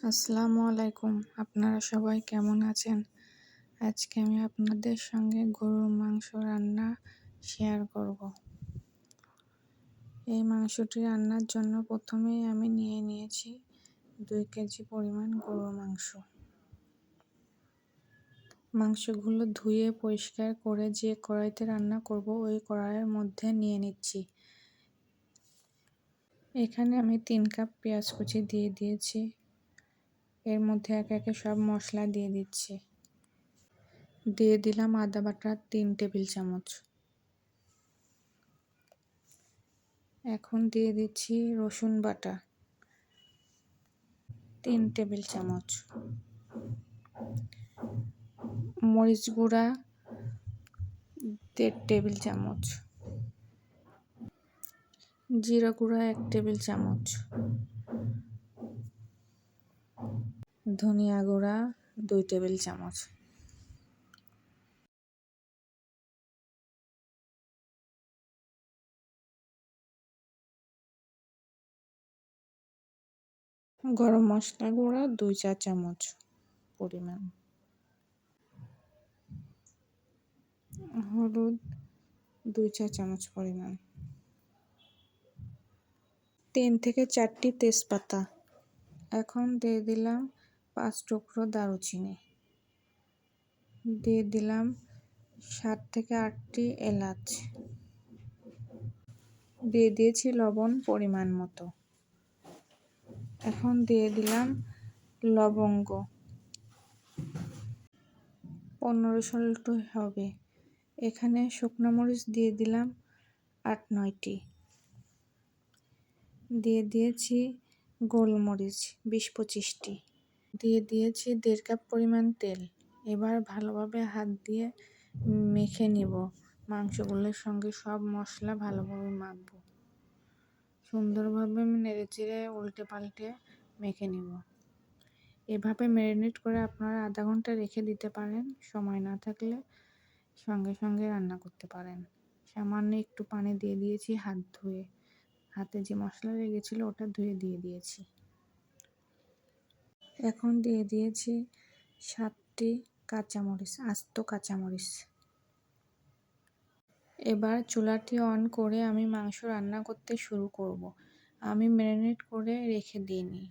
আসসালামু আলাইকুম। আপনারা সবাই কেমন আছেন? আজকে আমি আপনাদের সঙ্গে গরুর মাংস রান্না শেয়ার করব। এই মাংসটি রান্নার জন্য প্রথমেই আমি নিয়ে নিয়েছি 2 কেজি পরিমাণ গরুর মাংস। মাংসগুলো ধুয়ে পরিষ্কার করে যে কড়াইতে রান্না করব ওই কড়াইয়ের মধ্যে নিয়ে নিচ্ছি। এখানে আমি 3 কাপ পেঁয়াজ কুচি দিয়ে দিয়েছি। এর মধ্যে একে একে সব মশলা দিয়ে দিচ্ছি। দিয়ে দিলাম আদা বাটা 3 টেবিল চামচ। এখন দিয়ে দিচ্ছি রসুন বাটা 3 টেবিল চামচ, মরিচ গুঁড়া 1.5 টেবিল চামচ, জিরা গুঁড়া 1 টেবিল চামচ, ধনিয়া গুঁড়া 2 টেবিল চামচ। গরম মশলা গুঁড়া 2 চা চামচ পরিমাণ, হলুদ 2 চা চামচ পরিমাণ, 3 থেকে 4টি তেজপাতা। এখন দিয়ে দিলাম 5 টুকরো দারুচিনি, দিয়ে দিলাম 7 থেকে 8টি এলাচ, দিয়ে দিয়েছি লবণ পরিমাণ মতো। এখন দিয়ে দিলাম লবঙ্গ 15-16টি হবে। এখানে শুকনো মরিচ দিয়ে দিলাম 8-9টি, দিয়ে দিয়েছি গোলমরিচ 20-25টি, দিয়ে দিয়েছি 1.5 কাপ পরিমাণ তেল। এবার ভালোভাবে হাত দিয়ে মেখে নিব। মাংসগুলোর সঙ্গে সব মশলা ভালোভাবে মাখবো। সুন্দরভাবে নেড়েচেড়ে উল্টে পাল্টে মেখে নিব। এভাবে ম্যারিনেট করে আপনারা আধা ঘন্টা রেখে দিতে পারেন। সময় না থাকলে সঙ্গে সঙ্গে রান্না করতে পারেন। সামান্য একটু পানি দিয়ে দিয়েছি হাত ধুয়ে। হাতে যে মশলা লেগেছিল ওটা ধুয়ে দিয়ে দিয়েছি। এখন দিয়ে দিয়েছি 7টি কাঁচামরিচ, আস্ত কাঁচামরিচ। এবার চুলাটি অন করে আমি মাংস রান্না করতে শুরু করব। আমি ম্যারিনেট করে রেখে দিইনি,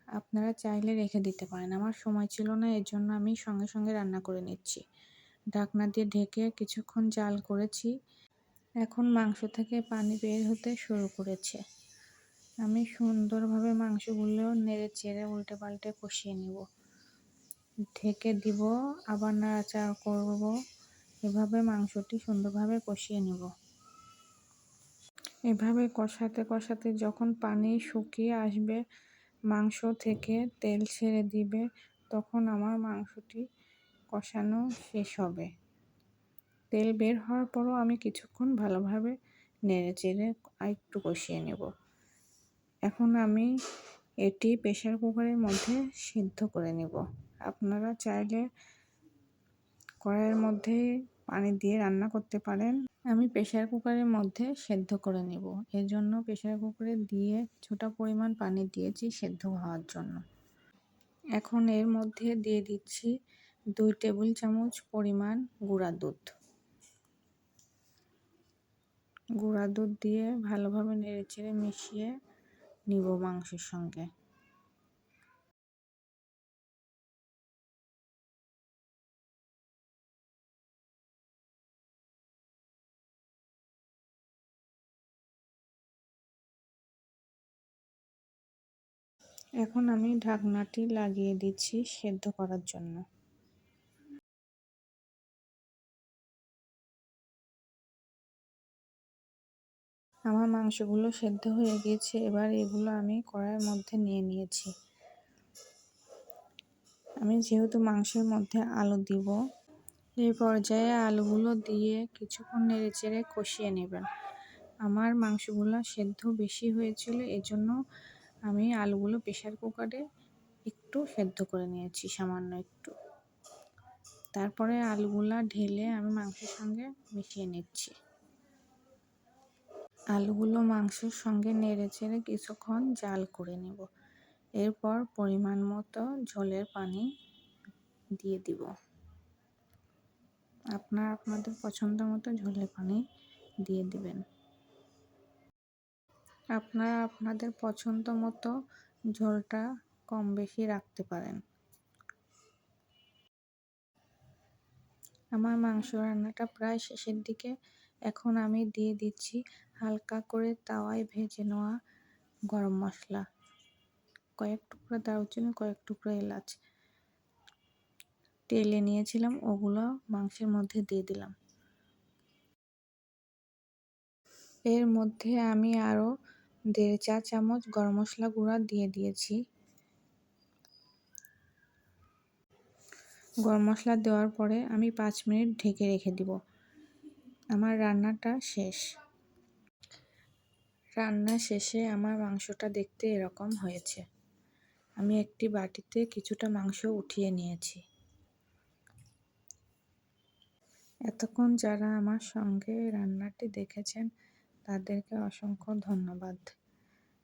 আপনারা চাইলে রেখে দিতে পারেন। আমার সময় ছিল না, এর জন্য আমি সঙ্গে সঙ্গে রান্না করে নিচ্ছি। ঢাকনা দিয়ে ঢেকে কিছুক্ষণ জাল করেছি। এখন মাংস থেকে পানি বের হতে শুরু করেছে। আমি সুন্দরভাবে মাংসগুলো নেড়ে চেড়ে উল্টে পাল্টে কষিয়ে নিব। ঢেকে দিব, আবার নাড়াচাড়া করব। এভাবে মাংসটি সুন্দরভাবে কষিয়ে নিব। এভাবে কষাতে কষাতে যখন পানি শুকিয়ে আসবে, মাংস থেকে তেল ছেড়ে দিবে, তখন আমার মাংসটি কষানো শেষ হবে। তেল বের হওয়ার পরও আমি কিছুক্ষণ ভালোভাবে নেড়ে চেড়ে আরেকটু কষিয়ে নেব। এখন আমি এটি প্রেসার কুকারের মধ্যে সিদ্ধ করে নেব। আপনারা চাইলে কড়াইয়ের মধ্যে পানি দিয়ে রান্না করতে পারেন। আমি প্রেসার কুকারের মধ্যে সেদ্ধ করে নেব। এর জন্য প্রেসার কুকারে দিয়ে কিছুটা পরিমাণ পানি দিয়েছি সেদ্ধ হওয়ার জন্য। এখন এর মধ্যে দিয়ে দিচ্ছি 2 টেবিল চামচ পরিমাণ গুঁড়া দুধ। গুঁড়া দুধ দিয়ে ভালোভাবে নেড়েচেড়ে মিশিয়ে নিব মাংসের সঙ্গে। এখন আমি ঢাকনাটি লাগিয়ে দিচ্ছি সেদ্ধ করার জন্য। আমার মাংসগুলো সেদ্ধ হয়ে গিয়েছে। এবার এগুলো আমি কড়াইয়ের মধ্যে নিয়ে নিয়েছি। আমি যেহেতু মাংসের মধ্যে আলু দিব, এই পর্যায়ে আলুগুলো দিয়ে কিছুক্ষণ নেড়েচেড়ে কষিয়ে নেবেন। আমার মাংসগুলো সেদ্ধ বেশি হয়েছিল, এজন্য আমি আলুগুলো প্রেসার কুকারে একটু সেদ্ধ করে নিয়েছি, সামান্য একটু। তারপরে আলুগুলা ঢেলে আমি মাংসের সঙ্গে মিশিয়ে নিচ্ছি। আলুগুলো মাংসের সঙ্গে নেড়েচেড়ে কিছুক্ষণ জাল করে নেব। এরপর পরিমাণ মতো ঝোলের পানি দিয়ে দিব। আপনারা আপনাদের পছন্দ মতো ঝোলের পানি দিয়ে দিবেন। আপনারা আপনাদের পছন্দ মতো ঝোলটা কম বেশি রাখতে পারেন। আমার মাংস রান্নাটা প্রায় শেষের দিকে। এখন আমি দিয়ে দিচ্ছি হালকা করে তাওয়ায় ভেজে নেওয়া গরম মশলা, কয়েক টুকরা দারুচিনি, কয়েক টুকরা এলাচ তেলে নিয়েছিলাম, ওগুলো মাংসের মধ্যে দিয়ে দিলাম। এর মধ্যে আমি আরও 1.5 চা চামচ গরম মশলা গুঁড়া দিয়ে দিয়েছি। গরম মশলা দেওয়ার পরে আমি 5 মিনিট ঢেকে রেখে দিব। আমার রান্নাটা শেষ। রান্না শেষে আমার মাংসটা দেখতে এরকম হয়েছে। আমি একটি বাটিতে কিছুটা মাংস উঠিয়ে নিয়েছি। এতক্ষণ যারা আমার সঙ্গে রান্নাটি দেখেছেন তাদেরকে অসংখ্য ধন্যবাদ।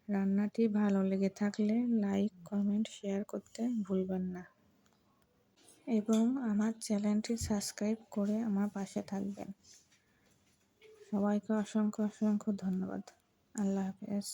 রান্নাটি ভালো লেগে থাকলে লাইক, কমেন্ট, শেয়ার করতে ভুলবেন না এবং আমার চ্যানেলটি সাবস্ক্রাইব করে আমার পাশে থাকবেন। সবাইকে অসংখ্য ধন্যবাদ। আল্লাহ হাফেজ।